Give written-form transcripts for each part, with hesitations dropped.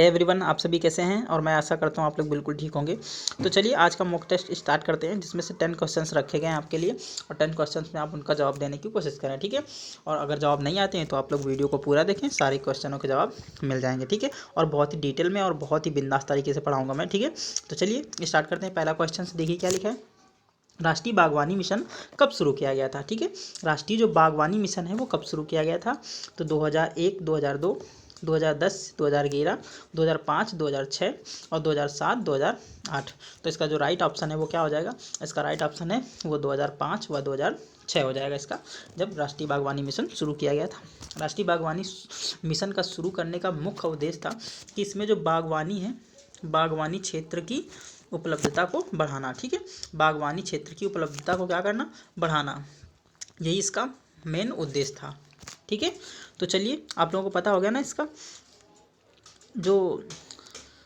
Hey everyone, आप सभी कैसे हैं। और मैं आशा करता हूँ आप लोग बिल्कुल ठीक होंगे। तो चलिए आज का मॉक टेस्ट स्टार्ट करते हैं, जिसमें से 10 क्वेश्चंस रखे गए हैं आपके लिए और 10 क्वेश्चंस में आप उनका जवाब देने की कोशिश करें, ठीक है। और अगर जवाब नहीं आते हैं तो आप लोग वीडियो को पूरा देखें, सारे क्वेश्चनों के जवाब मिल जाएंगे, ठीक है। और बहुत ही डिटेल में और बहुत ही बिंदास तरीके से पढ़ाऊँगा मैं, ठीक है। तो चलिए स्टार्ट करते हैं। पहला क्वेश्चन से देखिए क्या लिखा है। राष्ट्रीय बागवानी मिशन कब शुरू किया गया था, ठीक है। राष्ट्रीय जो बागवानी मिशन है वो कब शुरू किया गया था। तो 2001, 2002, 2010, 2011, 2005, 2006 और 2007, 2008। तो इसका जो राइट ऑप्शन है वो क्या हो जाएगा। इसका राइट ऑप्शन है वो 2005 व 2006 हो जाएगा इसका, जब राष्ट्रीय बागवानी मिशन शुरू किया गया था। राष्ट्रीय बागवानी मिशन का शुरू करने का मुख्य उद्देश्य था कि इसमें जो बागवानी है, बागवानी क्षेत्र की उपलब्धता को बढ़ाना, ठीक है। बागवानी क्षेत्र की उपलब्धता को क्या करना, बढ़ाना, यही इसका मेन उद्देश्य था, ठीक है। तो चलिए आप लोगों को पता हो गया ना, इसका जो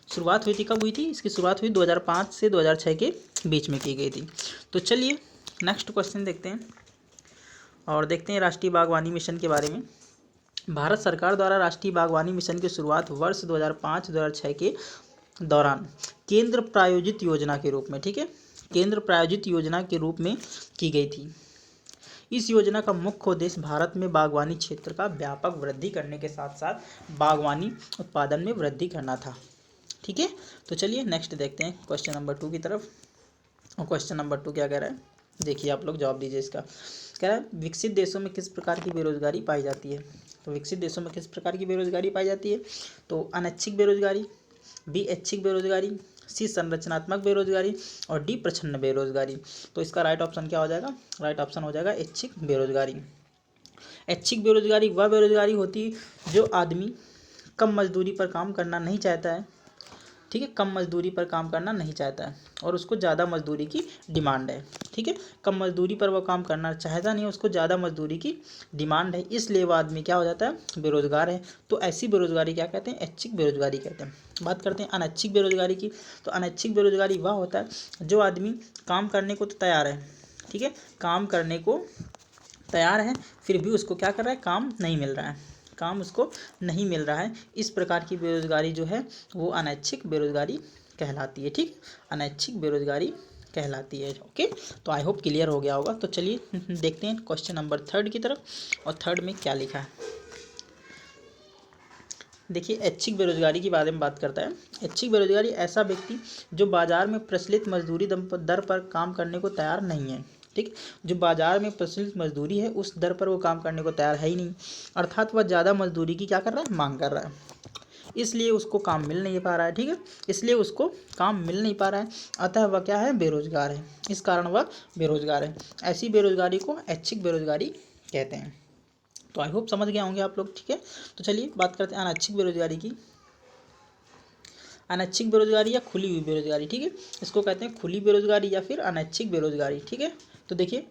शुरुआत हुई थी कब हुई थी। इसकी शुरुआत हुई 2005 से 2006 के बीच में की गई थी। तो चलिए नेक्स्ट क्वेश्चन देखते हैं और देखते हैं राष्ट्रीय बागवानी मिशन के बारे में। भारत सरकार द्वारा राष्ट्रीय बागवानी मिशन की शुरुआत वर्ष 2005-2006 के दौरान केंद्र प्रायोजित योजना के रूप में, ठीक है, केंद्र प्रायोजित योजना के रूप में की गई थी। इस योजना का मुख्य उद्देश्य भारत में बागवानी क्षेत्र का व्यापक वृद्धि करने के साथ साथ बागवानी उत्पादन में वृद्धि करना था, ठीक है। तो चलिए नेक्स्ट देखते हैं क्वेश्चन नंबर 2 की तरफ। और क्वेश्चन नंबर 2 क्या कह रहा है, देखिए आप लोग जवाब दीजिए इसका। कह रहा है विकसित देशों में किस प्रकार की बेरोजगारी पाई जाती है। तो विकसित देशों में किस प्रकार की बेरोजगारी पाई जाती है। तो अनैच्छिक बेरोजगारी, बी ऐच्छिक बेरोजगारी, सी संरचनात्मक बेरोजगारी और डी प्रच्छन्न बेरोजगारी। तो इसका राइट ऑप्शन क्या हो जाएगा। राइट ऑप्शन हो जाएगा ऐच्छिक बेरोजगारी। ऐच्छिक बेरोजगारी वह बेरोजगारी होती है जो आदमी कम मजदूरी पर काम करना नहीं चाहता है, ठीक है, कम मजदूरी पर काम करना नहीं चाहता है और उसको ज़्यादा मजदूरी की डिमांड है, ठीक है। कम मजदूरी पर वो काम करना चाहता नहीं है, उसको ज़्यादा मजदूरी की डिमांड है, इसलिए वो आदमी क्या हो जाता है, बेरोजगार है। तो ऐसी बेरोजगारी क्या कहते हैं, ऐच्छिक बेरोजगारी कहते हैं। बात करते हैं अनैच्छिक बेरोजगारी की। तो अनैच्छिक बेरोजगारी वह होता है जो आदमी काम करने को तो तैयार है, ठीक है, काम करने को तैयार है, फिर भी उसको क्या कर रहा है, काम नहीं मिल रहा है, काम उसको नहीं मिल रहा है। इस प्रकार की बेरोजगारी जो है वो अनैच्छिक बेरोजगारी कहलाती है, ठीक, अनैच्छिक बेरोजगारी कहलाती है। ओके, तो आई होप क्लियर हो गया होगा। तो चलिए देखते हैं क्वेश्चन नंबर 3 की तरफ। और 3 में क्या लिखा है, देखिए ऐच्छिक बेरोजगारी के बारे में बात करता है। ऐच्छिक बेरोजगारी ऐसा व्यक्ति जो बाजार में प्रचलित मजदूरी दर पर काम करने को तैयार नहीं है, ठीक, जो बाजार में प्रचलित मजदूरी है उस दर पर वो काम करने को तैयार है ही नहीं, अर्थात वह ज़्यादा मजदूरी की क्या कर रहा है, मांग कर रहा है, इसलिए उसको काम मिल नहीं पा रहा है, ठीक है, इसलिए उसको काम मिल नहीं पा रहा है, अतः वह क्या है, बेरोजगार है, इस कारण वह बेरोजगार है। ऐसी बेरोजगारी को ऐच्छिक बेरोजगारी कहते हैं। तो आई होप समझ गए होंगे आप लोग, ठीक है। तो चलिए बात करते हैं अनैच्छिक बेरोजगारी की। अनैच्छिक बेरोजगारी या खुली हुई बेरोजगारी, ठीक है, इसको कहते हैं खुली बेरोजगारी या फिर अनैच्छिक बेरोजगारी, ठीक है। तो देखिए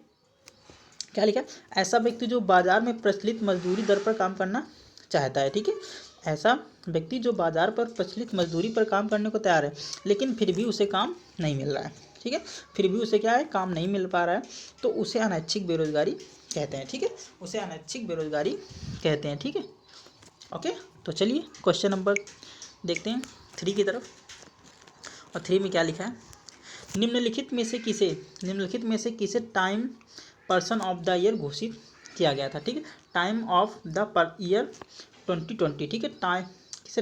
क्या लिखा है, ऐसा व्यक्ति जो बाजार में प्रचलित मजदूरी दर पर काम करना चाहता है, ठीक है, ऐसा व्यक्ति जो बाजार पर प्रचलित मजदूरी पर काम करने को तैयार है लेकिन फिर भी उसे काम नहीं मिल रहा है, ठीक है, फिर भी उसे क्या है, काम नहीं मिल पा रहा है, तो उसे अनैच्छिक बेरोजगारी कहते हैं, ठीक है, उसे अनैच्छिक बेरोजगारी कहते हैं, ठीक है। ओके, तो चलिए क्वेश्चन नंबर देखते हैं 3 की तरफ। और 3 में क्या लिखा है, निम्नलिखित में से किसे time person of the year घोषित किया गया था, ठीक है, time of the per year 2020, ठीक है,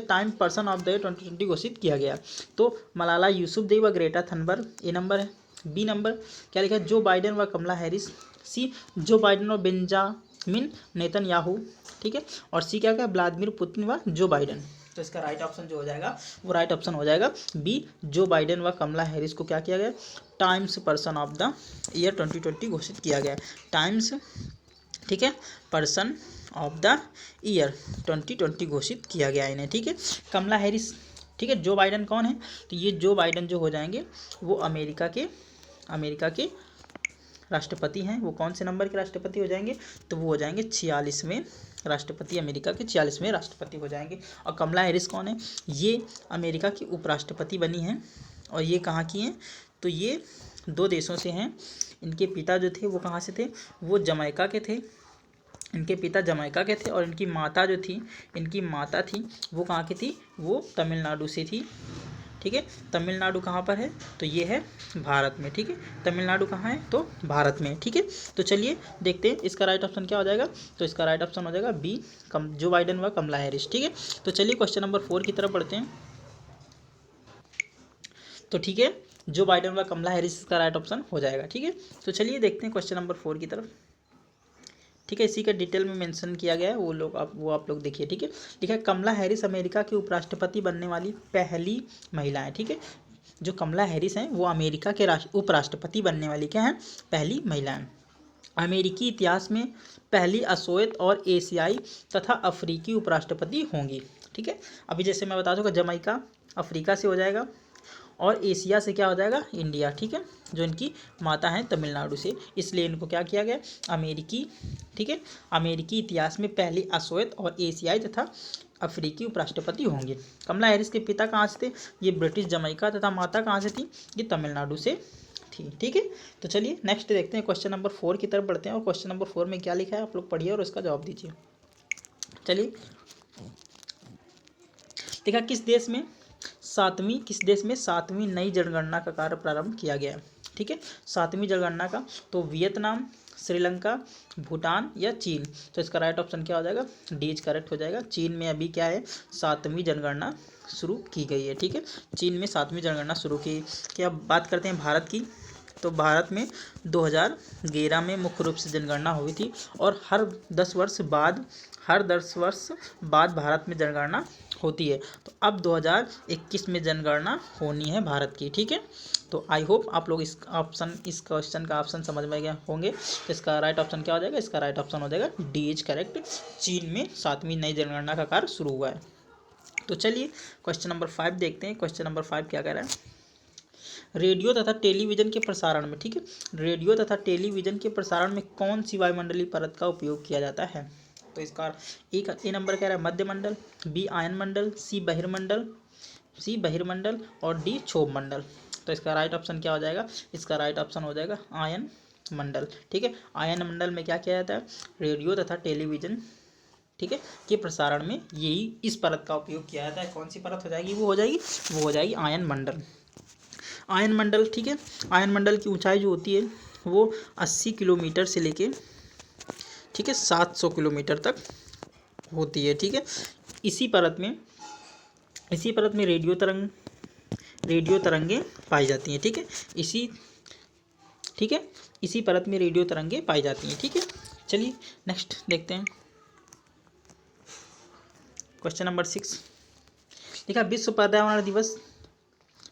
time person of the year 2020 घोषित किया गया। तो मलाला यूसुफजई व ग्रेटा थनबर्ग ए नंबर है। बी नंबर क्या लिखा है, जो बाइडेन व कमला हैरिस। सी जो बाइडेन और बेंजामिन नेतन्याहू, ठीक है, और सी क्या व्लादिमीर पुतिन व जो बाइडेन। तो इसका राइट ऑप्शन जो हो जाएगा वो राइट ऑप्शन हो जाएगा बी, जो बाइडेन व कमला हैरिस को क्या किया गया, times person of the year 2020 घोषित किया गया। टाइम्स, ठीक है, पर्सन ऑफ द ईयर 2020 घोषित किया गया इन्हें, ठीक है। कमला हैरिस, ठीक है, जो बाइडेन कौन है, तो ये जो बाइडेन जो हो जाएंगे वो अमेरिका के राष्ट्रपति हैं। वो कौन से नंबर के राष्ट्रपति हो जाएंगे, तो वो हो जाएंगे 46वें राष्ट्रपति, अमेरिका के 46वें राष्ट्रपति हो जाएंगे। और कमला हैरिस कौन है, ये अमेरिका की उपराष्ट्रपति बनी हैं और ये कहाँ की हैं, तो ये 2 देशों से हैं। इनके पिता जो थे वो कहाँ से थे, वो जमैका के थे, इनके पिता जमैका के थे और इनकी माता जो थी, इनकी माता थी वो कहाँ की थी, वो तमिलनाडु से थी। ठीक है, तमिलनाडु कहाँ पर है, तो ये है भारत में। ठीक है, तमिलनाडु कहाँ है, तो भारत में। ठीक है, तो चलिए देखते हैं इसका राइट ऑप्शन क्या हो जाएगा। तो इसका राइट ऑप्शन हो जाएगा बी, जो बाइडेन व कमला हैरिस। ठीक है, तो चलिए क्वेश्चन नंबर 4 की तरफ बढ़ते हैं। तो ठीक है, जो बाइडेन व कमला हैरिस इसका राइट ऑप्शन हो जाएगा। ठीक है, तो चलिए देखते हैं क्वेश्चन नंबर 4 की तरफ। ठीक है, इसी का डिटेल में मेंशन किया गया है, वो आप लोग देखिए। ठीक है, लिखा है कमला हैरिस अमेरिका की उपराष्ट्रपति बनने वाली पहली महिला है। ठीक है, जो कमला हैरिस हैं वो अमेरिका के उपराष्ट्रपति बनने वाली क्या हैं, पहली महिला हैं। अमेरिकी इतिहास में पहली अश्वेत और एशियाई तथा अफ्रीकी उपराष्ट्रपति होंगी। ठीक है, अभी जैसे मैं बता दूँ जमैका अफ्रीका से हो जाएगा और एशिया से क्या हो जाएगा, इंडिया। ठीक है, जो इनकी माता हैं तमिलनाडु से, इसलिए इनको क्या किया गया, अमेरिकी। ठीक है, अमेरिकी इतिहास में पहली अश्वेत और एशियाई तथा अफ्रीकी उपराष्ट्रपति होंगे। कमला हैरिस के पिता कहाँ से थे, ये ब्रिटिश जमैका, तथा माता कहाँ से थी, ये तमिलनाडु से थी। ठीक है, तो चलिए नेक्स्ट देखते हैं, क्वेश्चन नंबर 4 की तरफ बढ़ते हैं। और क्वेश्चन नंबर 4 में क्या लिखा है आप लोग पढ़िए और उसका जवाब दीजिए। चलिए, देखा किस देश में सातवीं नई जनगणना का कार्य प्रारंभ किया गया है। ठीक है, सातवीं जनगणना का, तो वियतनाम, श्रीलंका, भूटान या चीन। तो इसका राइट ऑप्शन क्या हो जाएगा, डी इज करेक्ट हो जाएगा। चीन में अभी क्या है, सातवीं जनगणना शुरू की गई है। ठीक है, चीन में सातवीं जनगणना शुरू की। क्या बात करते हैं भारत की, तो भारत में 2011 में मुख्य रूप से जनगणना हुई थी और हर 10 वर्ष बाद भारत में जनगणना होती है। तो अब 2021 में जनगणना होनी है भारत की। ठीक है, तो आई होप आप लोग इस क्वेश्चन का ऑप्शन समझ में गए होंगे। तो इसका राइट ऑप्शन क्या हो जाएगा, इसका राइट ऑप्शन हो जाएगा डी इज करेक्ट। चीन में सातवीं नई जनगणना का कार्य शुरू हुआ है। तो चलिए क्वेश्चन नंबर 5 देखते हैं। क्वेश्चन नंबर 5 क्या कह रहा है, रेडियो तथा टेलीविजन के प्रसारण में। ठीक है, रेडियो तथा टेलीविजन के प्रसारण में कौन सी वायुमंडलीय परत का उपयोग किया जाता है। तो इसका ए नंबर कह रहा है मध्य मंडल, बी आयन मंडल, सी बहिर्मंडल और डी क्षोभ मंडल। तो इसका राइट ऑप्शन क्या हो जाएगा, इसका राइट ऑप्शन हो जाएगा आयन मंडल। ठीक है, आयन मंडल में क्या किया जाता है, रेडियो तथा टेलीविजन, ठीक है, के प्रसारण में यही इस परत का उपयोग किया जाता है। कौन सी परत हो जाएगी, वो हो जाएगी आयन मंडल। आयन मंडल, ठीक है, आयन मंडल की ऊंचाई जो होती है वो 80 किलोमीटर से लेके, ठीक है, 700 किलोमीटर तक होती है। ठीक है, इसी परत में रेडियो तरंगे पाई जाती हैं। ठीक है, इसी परत में रेडियो तरंगे पाई जाती हैं। ठीक है, चलिए नेक्स्ट देखते हैं। क्वेश्चन नंबर 6 लिखा, विश्व पर्यावरण दिवस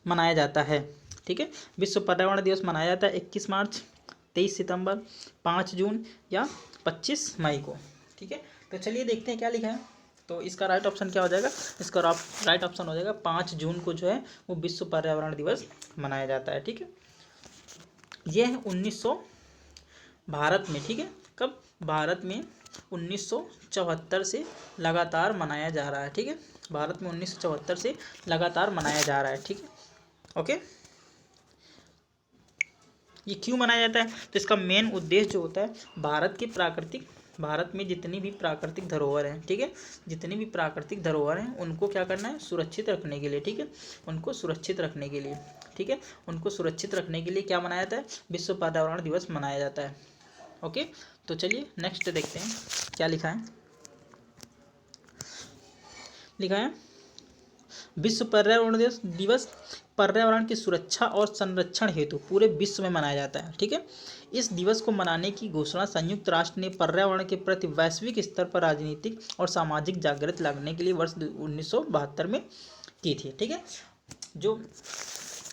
मनाया जाता है। ठीक है, विश्व पर्यावरण दिवस मनाया जाता है 21 मार्च, 23 सितंबर, 5 जून या 25 मई को। ठीक है, तो चलिए देखते हैं क्या लिखा है। तो इसका राइट ऑप्शन क्या हो जाएगा, इसका राइट ऑप्शन हो जाएगा 5 जून को जो है वो विश्व पर्यावरण दिवस मनाया जाता है। ठीक है, यह है 1900 भारत में। ठीक है, कब, भारत में 1974 से लगातार मनाया जा रहा है। ठीक है, भारत में 1974 से लगातार मनाया जा रहा है। ठीक है, ओके, ये क्यों मनाया जाता है, तो इसका मेन उद्देश्य जो होता है भारत में जितनी भी प्राकृतिक धरोहर हैं, ठीक है, जितनी भी प्राकृतिक धरोहर हैं उनको क्या करना है, सुरक्षित रखने के लिए। ठीक है, उनको सुरक्षित रखने के लिए, ठीक है, उनको सुरक्षित रखने के लिए क्या मनाया जाता है, विश्व पर्यावरण दिवस मनाया जाता है। ओके, तो चलिए नेक्स्ट देखते हैं क्या लिखा है। लिखा है विश्व पर्यावरण दिवस पर्यावरण की सुरक्षा और संरक्षण हेतु पूरे विश्व में मनाया जाता है। ठीक है, इस दिवस को मनाने की घोषणा संयुक्त राष्ट्र ने पर्यावरण के प्रति वैश्विक स्तर पर राजनीतिक और सामाजिक जागृति लाने के लिए वर्ष 1972 में की थी। ठीक है, जो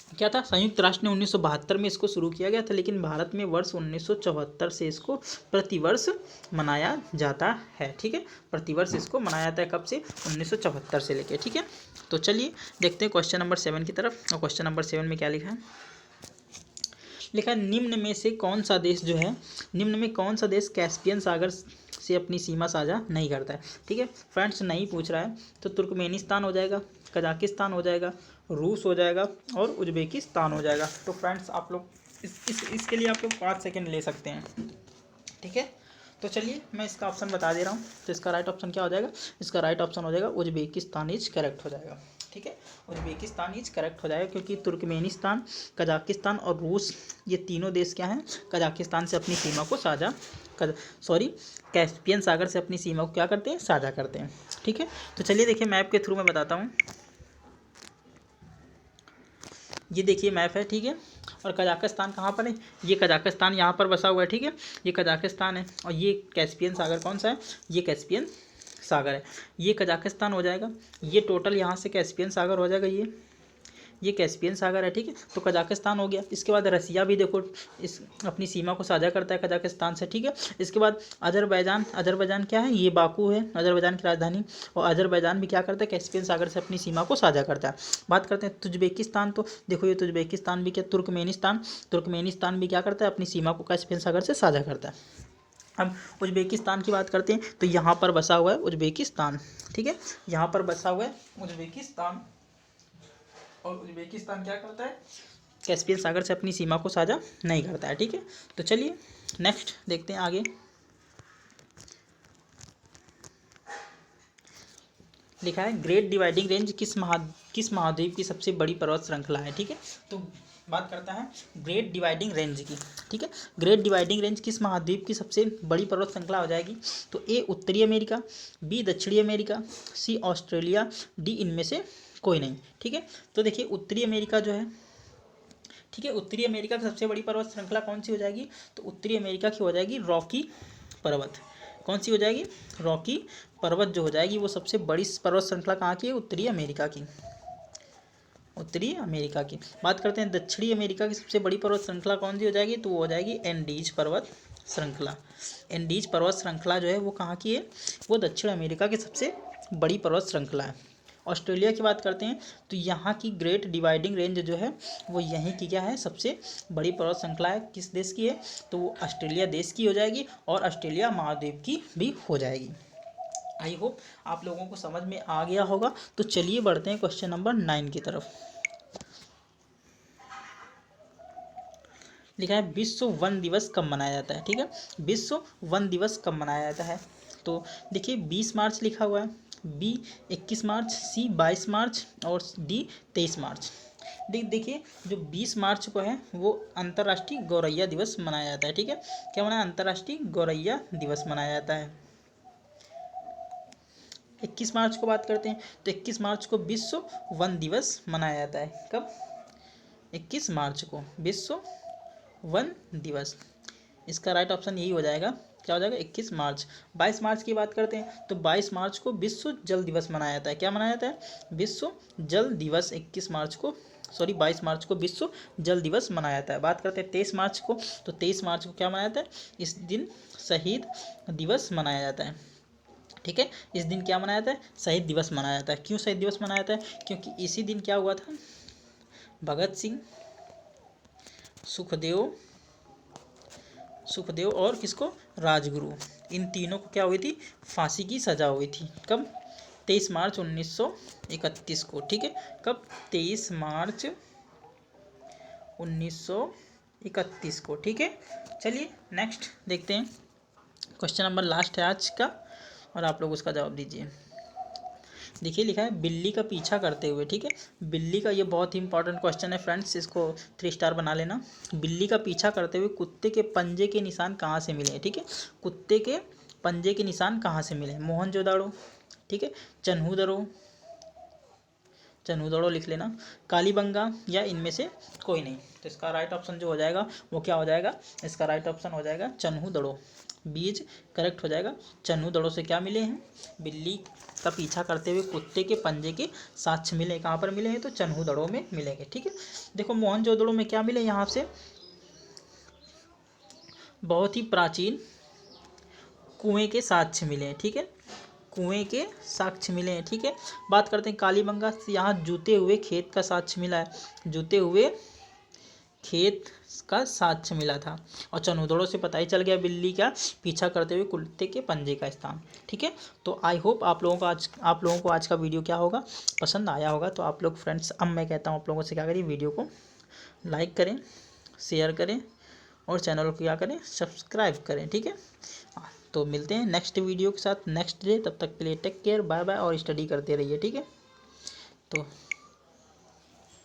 क्या था, संयुक्त राष्ट्र ने 1972 में इसको शुरू किया गया था, लेकिन भारत में वर्ष 1974 से इसको प्रतिवर्ष मनाया जाता है। ठीक है, प्रतिवर्ष इसको मनाया जाता है, कब से, 1974 से लेके। ठीक है, तो चलिए देखते हैं क्वेश्चन नंबर 7 की तरफ। और क्वेश्चन नंबर 7 में क्या लिखा है, लिखा है निम्न में कौन सा देश कैस्पियन सागर से अपनी सीमा साझा नहीं करता है। ठीक है, फ्रेंड्स नहीं पूछ रहा है, तो तुर्कमेनिस्तान हो जाएगा, कजाकिस्तान हो जाएगा, रूस हो जाएगा और उज्बेकिस्तान हो जाएगा। तो फ्रेंड्स आप लोग इसके लिए आप लोग 5 सेकेंड ले सकते हैं। ठीक है, तो चलिए मैं इसका ऑप्शन बता दे रहा हूँ। तो इसका राइट ऑप्शन क्या हो जाएगा, इसका राइट ऑप्शन हो जाएगा उज्बेकिस्तान इज करेक्ट हो जाएगा। ठीक है, उज्बेकिस्तान इज करेक्ट हो जाएगा, क्योंकि तुर्कमेनिस्तान, कजाकिस्तान और रूस ये तीनों देश क्या हैं, कजाकिस्तान से अपनी सीमा को साझा कैस्पियन सागर से अपनी सीमा को क्या करते हैं, साझा करते हैं। ठीक है, तो चलिए देखिए मैप के थ्रू मैं बताता हूँ। ये देखिए मैप है, ठीक है, और कजाकिस्तान कहाँ पर है, ये कजाकिस्तान यहाँ पर बसा हुआ है। ठीक है, ये कजाकिस्तान है और ये कैस्पियन सागर कौन सा है, ये कैस्पियन सागर है। ये कजाकिस्तान हो जाएगा, ये टोटल यहाँ से कैस्पियन सागर हो जाएगा, ये कैस्पियन सागर है। ठीक है, तो कजाकिस्तान हो गया। इसके बाद रसिया भी देखो इस अपनी सीमा को साझा करता है कजाकिस्तान से। ठीक है, इसके बाद अजरबैजान क्या है, ये बाकू है अजरबैजान की राजधानी, और अजरबैजान भी क्या करता है, कैस्पियन सागर से अपनी सीमा को साझा करता है। बात करते हैं तुर्कमेनिस्तान, तो देखो ये तुर्कमेनिस्तान भी क्या, तुर्कमेनिस्तान भी क्या करता है, अपनी सीमा को कैस्पियन सागर से साझा करता है। अब उज्बेकिस्तान की बात करते हैं, तो यहाँ पर बसा हुआ है उज्बेकिस्तान। ठीक है, यहाँ पर बसा हुआ है उज्बेकिस्तान, और उज्बेकिस्तान क्या करता है, कैस्पियन सागर से अपनी सीमा को साझा नहीं करता है। ठीक है, तो चलिए नेक्स्ट देखते हैं आगे। लिखा है ग्रेट डिवाइडिंग रेंज किस महाद्वीप की सबसे बड़ी पर्वत श्रृंखला है। ठीक है, तो बात करता है ग्रेट डिवाइडिंग रेंज की। ठीक है, ग्रेट डिवाइडिंग रेंज किस महाद्वीप की सबसे बड़ी पर्वत श्रृंखला हो जाएगी, तो ए उत्तरी अमेरिका, बी दक्षिणी अमेरिका, सी ऑस्ट्रेलिया, डी इनमें से कोई नहीं। ठीक है, तो देखिए उत्तरी अमेरिका जो है, ठीक है, उत्तरी अमेरिका की सबसे बड़ी पर्वत श्रृंखला कौन सी हो जाएगी, तो उत्तरी अमेरिका की हो जाएगी रॉकी पर्वत। कौन सी हो जाएगी, रॉकी पर्वत जो हो जाएगी वो सबसे बड़ी पर्वत श्रृंखला कहाँ की है, उत्तरी अमेरिका की, उत्तरी अमेरिका की। बात करते हैं दक्षिणी अमेरिका की सबसे बड़ी पर्वत श्रृंखला कौन सी हो जाएगी, तो वो हो जाएगी एंडीज पर्वत श्रृंखला। एंडीज पर्वत श्रृंखला जो है वो कहाँ की है, वो दक्षिण अमेरिका की सबसे बड़ी पर्वत श्रृंखला है। ऑस्ट्रेलिया की बात करते हैं, तो यहाँ की ग्रेट डिवाइडिंग रेंज जो है वो यहीं की क्या है, सबसे बड़ी पर्वत श्रृंखला है। किस देश की है, तो वो ऑस्ट्रेलिया देश की हो जाएगी, और ऑस्ट्रेलिया महाद्वीप की भी हो जाएगी। आई होप आप लोगों को समझ में आ गया होगा। तो चलिए बढ़ते हैं क्वेश्चन नंबर 9 की तरफ। लिखा है विश्व वन दिवस कब मनाया जाता है। ठीक है, विश्व वन दिवस कब मनाया जाता है, तो देखिए 20 मार्च लिखा हुआ है, बी 21 मार्च, सी 22 मार्च और डी 23 मार्च। देखिए जो 20 मार्च को है वो अंतर्राष्ट्रीय गौरैया दिवस मनाया जाता है। ठीक है, क्या मनाया, अंतर्राष्ट्रीय गौरैया दिवस मनाया जाता है। 21 मार्च को बात करते हैं, तो 21 मार्च को विश्व वन दिवस मनाया जाता है। कब, 21 मार्च को विश्व वन दिवस। इसका राइट ऑप्शन यही हो जाएगा, क्या हो जाएगा, 21 मार्च। 22 मार्च की बात करते हैं, तो 22 मार्च को विश्व जल दिवस मनाया जाता है। क्या मनाया जाता है, विश्व जल दिवस। 21 मार्च को 22 मार्च को विश्व जल दिवस मनाया जाता है। बात करते हैं 23 मार्च को, तो 23 मार्च को क्या मनाया जाता है, इस दिन शहीद दिवस मनाया जाता है। ठीक है, इस दिन क्या मनाया जाता है, शहीद दिवस मनाया जाता है। क्यों शहीद दिवस मनाया जाता है, क्योंकि इसी दिन क्या हुआ था, भगत सिंह, सुखदेव और किसको, राजगुरु, इन तीनों को क्या हुई थी, फांसी की सजा हुई थी। कब, 23 मार्च 1931 को। ठीक है, कब, 23 मार्च 1931 को। ठीक है, चलिए नेक्स्ट देखते हैं। क्वेश्चन नंबर लास्ट है आज का, और आप लोग उसका जवाब दीजिए। देखिए लिखा है बिल्ली का पीछा करते हुए। ठीक है, बिल्ली का ये बहुत ही इंपॉर्टेंट क्वेश्चन है फ्रेंड्स, इसको 3 स्टार बना लेना। बिल्ली का पीछा करते हुए कुत्ते के पंजे के निशान कहाँ से मिले। ठीक है, कुत्ते के पंजे के निशान कहाँ से मिले, मोहनजोदाड़ो, ठीक है, चन्हूदड़ो लिख लेना, कालीबंगा, या इनमें से कोई नहीं। तो इसका राइट ऑप्शन जो हो जाएगा वो क्या हो जाएगा, इसका राइट ऑप्शन हो जाएगा चन्हूदड़ो। बीज करेक्ट हो जाएगा। चन्हूदड़ो से क्या मिले हैं, बिल्ली का पीछा करते हुए कुत्ते के पंजे के साक्ष्य मिले। कहाँ पर मिले हैं, तो चन्हूदड़ो में मिलेंगे। ठीक है, देखो मोहनजोदड़ो में क्या मिले, यहाँ से बहुत ही प्राचीन कुएं के साक्ष्य मिले हैं। ठीक है, कुएं के साक्ष्य मिले हैं। ठीक है, बात करते हैं कालीबंगा, यहाँ जूते हुए खेत का साक्ष्य मिला है, जूते हुए खेत का साक्ष्य मिला था। और चन्हूदड़ो से पता ही चल गया बिल्ली का पीछा करते हुए कुत्ते के पंजे का स्थान। ठीक है, तो आई होप आप लोगों को आज का वीडियो क्या होगा, पसंद आया होगा। तो आप लोग फ्रेंड्स, अब मैं कहता हूँ आप लोगों से क्या करिए, वीडियो को लाइक करें, शेयर करें, और चैनल को क्या करें, सब्सक्राइब करें। ठीक है, तो तो मिलते हैं नेक्स्ट वीडियो के साथ नेक्स्ट डे, तब तक के लिए टेक केयर, बाय बाय और स्टडी करते रहिए, ठीक है। तो